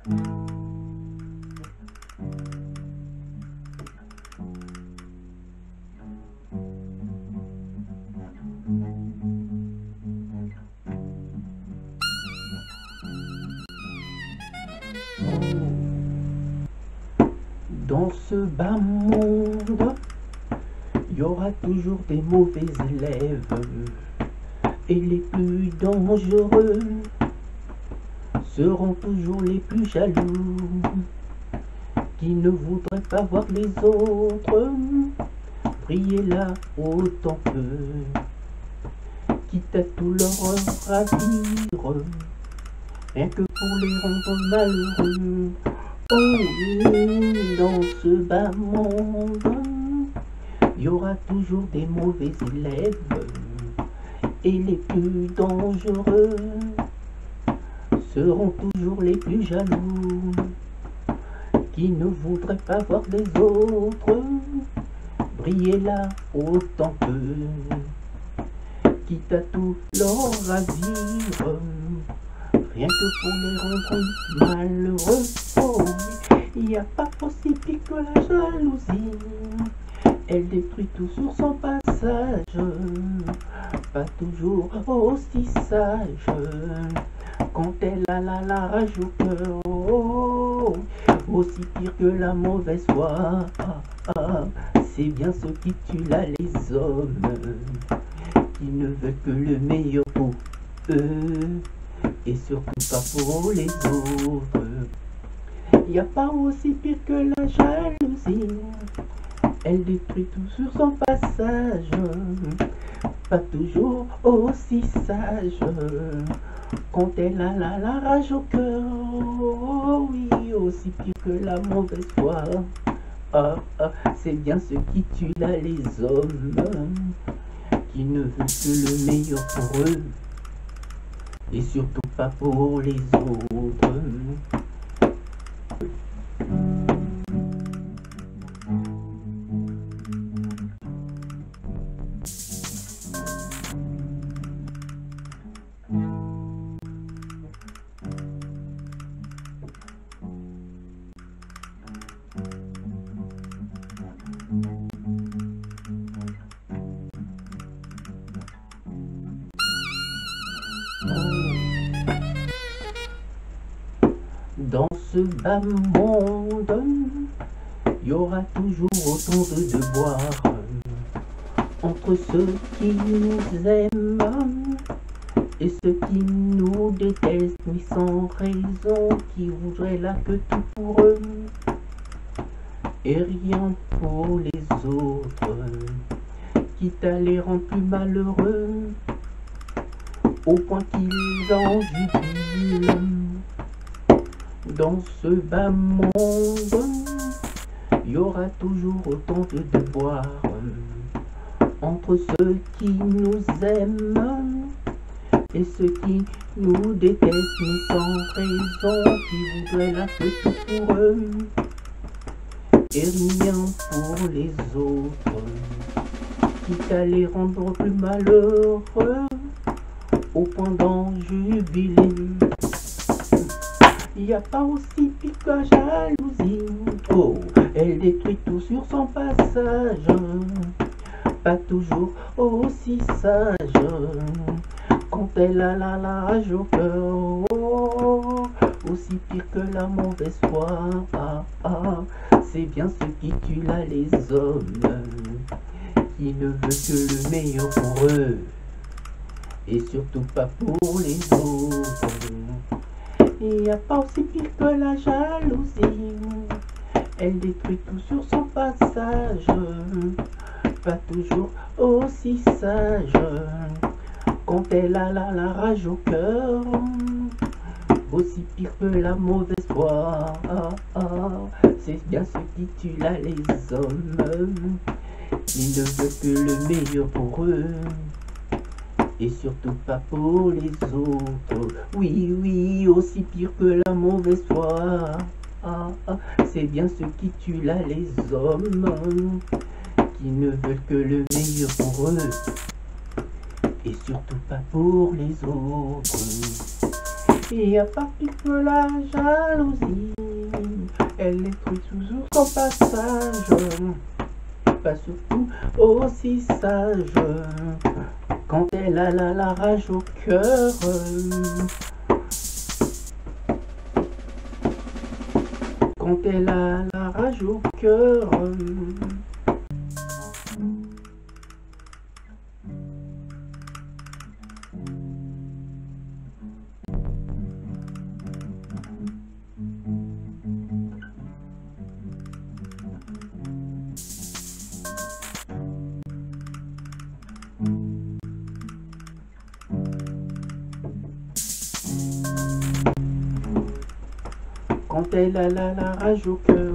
Dans ce bas monde, il y aura toujours des mauvais élèves, et les plus dangereux seront toujours les plus jaloux, qui ne voudraient pas voir les autres briller là autant qu'eux, quitte à tout leur ravir, rien que pour les rendre malheureux. Oh, dans ce bas monde, il y aura toujours des mauvais élèves, et les plus dangereux seront toujours les plus jaloux, qui ne voudraient pas voir les autres briller là autant qu'eux, quitte à tout leur ravir, rien que pour les rendre malheureux. Oh, il n'y a pas aussi pire que la jalousie, elle détruit tout sur son passage, pas toujours aussi sage, quand elle a la rage au cœur. Oh, aussi pire que la mauvaise foi, c'est bien ce qui tue là les hommes, qui ne veulent que le meilleur pour eux, et surtout pas pour les autres. Il n'y a pas aussi pire que la jalousie, elle détruit tout sur son passage, pas toujours aussi sage, quand elle a la rage au cœur. Oh, oui, aussi pire que la mauvaise foi, c'est bien ce qui tue là les hommes, qui ne veulent que le meilleur pour eux, et surtout pas pour les autres. Dans ce bas monde, il y aura toujours autant de devoirs entre ceux qui nous aiment et ceux qui nous détestent, mais sans raison, qui voudraient là que tout pour eux et rien pour les autres, quitte à les rendre plus malheureux au point qu'ils en jubilent. Dans ce bas monde, il y aura toujours autant de devoirs entre ceux qui nous aiment et ceux qui nous détestent, mais sans raison, qui voudraient là que tout pour eux et rien pour les autres, quitte à les rendre plus malheureux au point d'en jubiler. Il n'y a pas aussi pire que la jalousie, oh, elle détruit tout sur son passage, pas toujours aussi sage, quand elle a la rage au cœur. Oh, aussi pire que la mauvaise foi, c'est bien ce qui tue là les hommes, qui ne veulent que le meilleur pour eux, et surtout pas pour les autres. Il n'y a pas aussi pire que la jalousie, elle détruit tout sur son passage, pas toujours aussi sage, quand elle a la rage au cœur. Aussi pire que la mauvaise foi, c'est bien ce qui tue là les hommes, qui ne veulent que le meilleur pour eux, et surtout pas pour les autres. Oui, oui, aussi pire que la mauvaise foi, c'est bien ce qui tue là les hommes, qui ne veulent que le meilleur pour eux, et surtout pas pour les autres. Il n'y a pas qui peut la jalousie. Elle détruit toujours son passage. Pas surtout aussi sage. Quand elle a la rage au cœur. Quand elle a la rage au cœur. Quand elle a la rage au cœur.